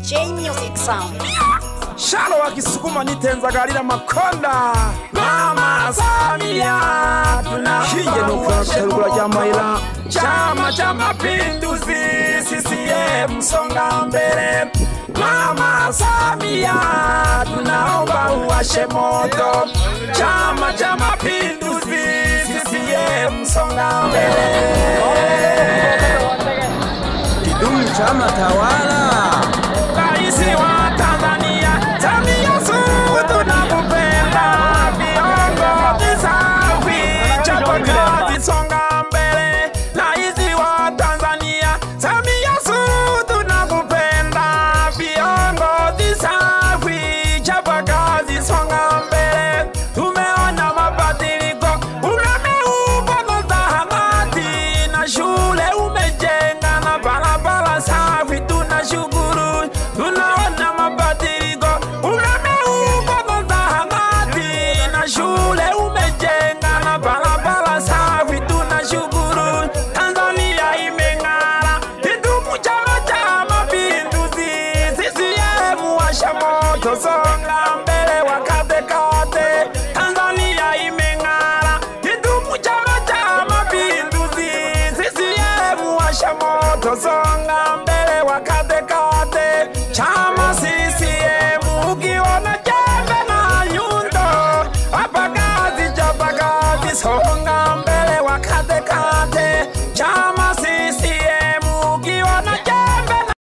J Music Sound. Shalo wakisukuma nitenzagalira makonda. Mama Samia tunakuomba Chama cha Mapinduzi CCM songa mbele. Mama Samia tunaomba uwashe moto. Chama cha Mapinduzi CCM songa mbele. Kidumu chama tawala.